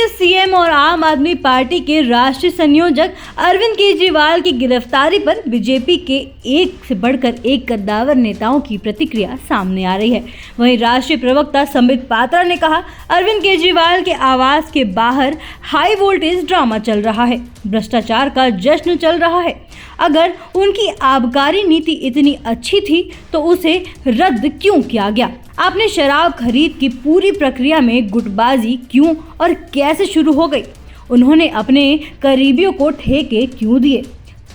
के सीएम और आम आदमी पार्टी के राष्ट्रीय संयोजक अरविंद केजरीवाल की गिरफ्तारी पर बीजेपी के एक से बढ़कर एक कद्दावर नेताओं की प्रतिक्रिया सामने आ रही है। वहीं राष्ट्रीय प्रवक्ता संबित पात्रा ने कहा, अरविंद केजरीवाल के आवास के बाहर हाई वोल्टेज ड्रामा चल रहा है, भ्रष्टाचार का जश्न चल रहा है। अगर उनकी आबकारी नीति इतनी अच्छी थी तो उसे रद्द क्यों किया गया? आपने शराब खरीद की पूरी प्रक्रिया में गुटबाजी क्यों और कैसे शुरू हो गई? उन्होंने अपने करीबियों को ठेके क्यों दिए?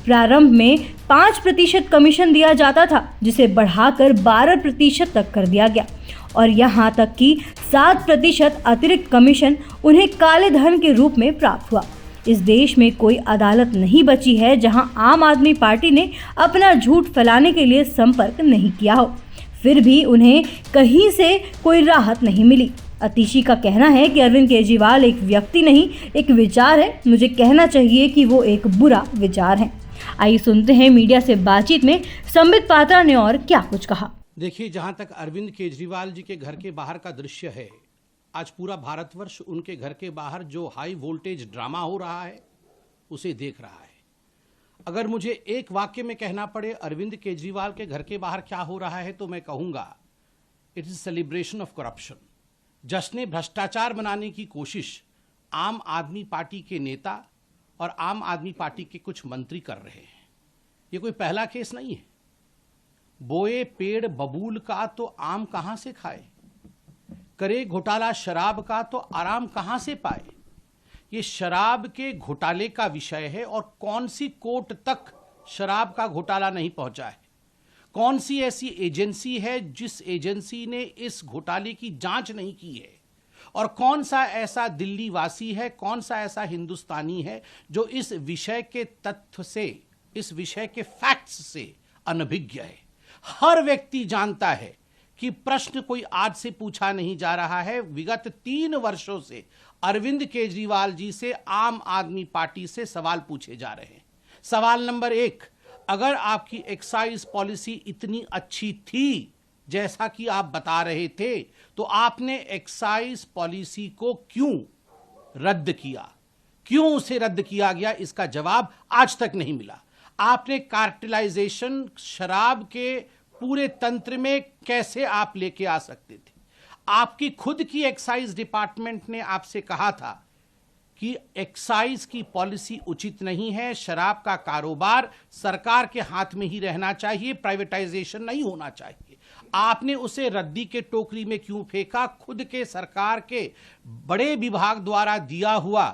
प्रारंभ में 5% कमीशन दिया जाता था, जिसे बढ़ाकर 12% तक कर दिया गया और यहाँ तक कि 7% अतिरिक्त कमीशन उन्हें काले धन के रूप में प्राप्त हुआ। इस देश में कोई अदालत नहीं बची है जहां आम आदमी पार्टी ने अपना झूठ फैलाने के लिए संपर्क नहीं किया हो, फिर भी उन्हें कहीं से कोई राहत नहीं मिली। अतिशी का कहना है कि अरविंद केजरीवाल एक व्यक्ति नहीं, एक विचार है। मुझे कहना चाहिए कि वो एक बुरा विचार है। आइए सुनते हैं मीडिया से बातचीत में संबित पात्रा ने और क्या कुछ कहा। देखिए, जहां तक अरविंद केजरीवाल जी के घर के बाहर का दृश्य है, आज पूरा भारतवर्ष उनके घर के बाहर जो हाई वोल्टेज ड्रामा हो रहा है उसे देख रहा है। अगर मुझे एक वाक्य में कहना पड़े अरविंद केजरीवाल के घर के बाहर क्या हो रहा है तो मैं कहूंगा, it is celebration of corruption. जश्न भ्रष्टाचार बनाने की कोशिश आम आदमी पार्टी के नेता और आम आदमी पार्टी के कुछ मंत्री कर रहे हैं। ये कोई पहला केस नहीं है। बोए पेड़ बबूल का तो आम कहां से खाए, करे घोटाला शराब का तो आराम कहां से पाए। ये शराब के घोटाले का विषय है और कौन सी कोर्ट तक शराब का घोटाला नहीं पहुंचा है? कौन सी ऐसी एजेंसी है जिस एजेंसी ने इस घोटाले की जांच नहीं की है? और कौन सा ऐसा दिल्ली वासी है, कौन सा ऐसा हिंदुस्तानी है जो इस विषय के तथ्य से, इस विषय के फैक्ट्स से अनभिज्ञ है? हर व्यक्ति जानता है कि प्रश्न कोई आज से पूछा नहीं जा रहा है। विगत 3 वर्षों से अरविंद केजरीवाल जी से आम आदमी पार्टी से सवाल पूछे जा रहे हैं। सवाल नंबर 1, अगर आपकी एक्साइज पॉलिसी इतनी अच्छी थी जैसा कि आप बता रहे थे, तो आपने एक्साइज पॉलिसी को क्यों रद्द किया? क्यों उसे रद्द किया गया, इसका जवाब आज तक नहीं मिला। आपने कार्टेलाइजेशन शराब के पूरे तंत्र में कैसे आप लेके आ सकते थे? आपकी खुद की एक्साइज डिपार्टमेंट ने आपसे कहा था कि एक्साइज की पॉलिसी उचित नहीं है, शराब का कारोबार सरकार के हाथ में ही रहना चाहिए, प्राइवेटाइजेशन नहीं होना चाहिए। आपने उसे रद्दी के टोकरी में क्यों फेंका? खुद के सरकार के बड़े विभाग द्वारा दिया हुआ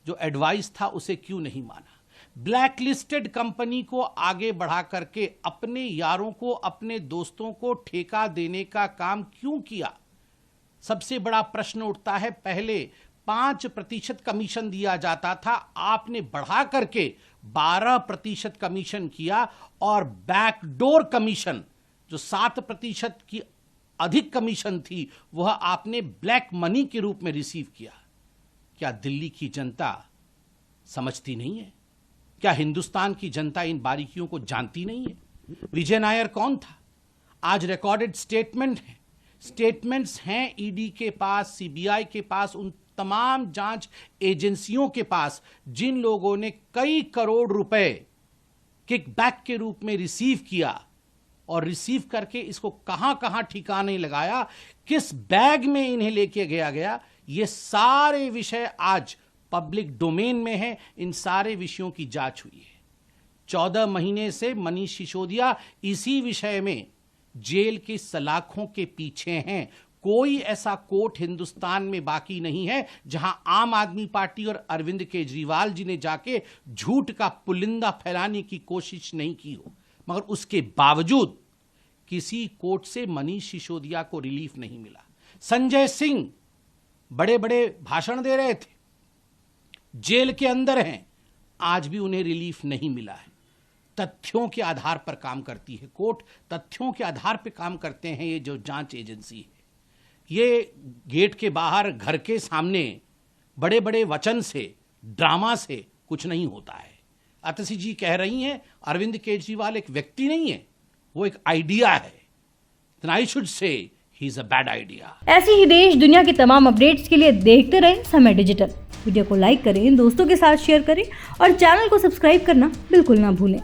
जो एडवाइस था उसे क्यों नहीं माना? ब्लैक लिस्टेड कंपनी को आगे बढ़ा करके अपने यारों को, अपने दोस्तों को ठेका देने का काम क्यों किया? सबसे बड़ा प्रश्न उठता है। पहले 5% कमीशन दिया जाता था, आपने बढ़ा करके 12% कमीशन किया और बैकडोर कमीशन जो 7% की अधिक कमीशन थी वह आपने ब्लैक मनी के रूप में रिसीव किया। क्या दिल्ली की जनता समझती नहीं है? क्या हिंदुस्तान की जनता इन बारीकियों को जानती नहीं है? विजय नायर कौन था? आज रिकॉर्डेड स्टेटमेंट है, स्टेटमेंट्स हैं ईडी के पास, सीबीआई के पास, उन तमाम जांच एजेंसियों के पास जिन लोगों ने कई करोड़ रुपए किकबैक के रूप में रिसीव किया और रिसीव करके इसको कहां कहां ठिकाने लगाया, किस बैग में इन्हें लेके गया। ये सारे विषय आज पब्लिक डोमेन में है। इन सारे विषयों की जांच हुई है। 14 महीने से मनीष सिसोदिया इसी विषय में जेल की सलाखों के पीछे हैं। कोई ऐसा कोर्ट हिंदुस्तान में बाकी नहीं है जहां आम आदमी पार्टी और अरविंद केजरीवाल जी ने जाके झूठ का पुलिंदा फैलाने की कोशिश नहीं की हो। मगर उसके बावजूद किसी कोर्ट से मनीष सिसोदिया को रिलीफ नहीं मिला। संजय सिंह बड़े बड़े भाषण दे रहे थे, जेल के अंदर हैं, आज भी उन्हें रिलीफ नहीं मिला है। तथ्यों के आधार पर काम करती है कोर्ट, तथ्यों के आधार पर काम करते हैं ये जो जांच एजेंसी है। ये गेट के बाहर, घर के सामने बड़े बड़े वचन से, ड्रामा से कुछ नहीं होता है। अतसी जी कह रही हैं अरविंद केजरीवाल एक व्यक्ति नहीं है, वो एक आइडिया है। Then I should say he is a bad idea। ऐसी ही देश दुनिया की तमाम अपडेट्स के लिए देखते रहें समय डिजिटल। वीडियो को लाइक करें, दोस्तों के साथ शेयर करें और चैनल को सब्सक्राइब करना बिल्कुल ना भूलें।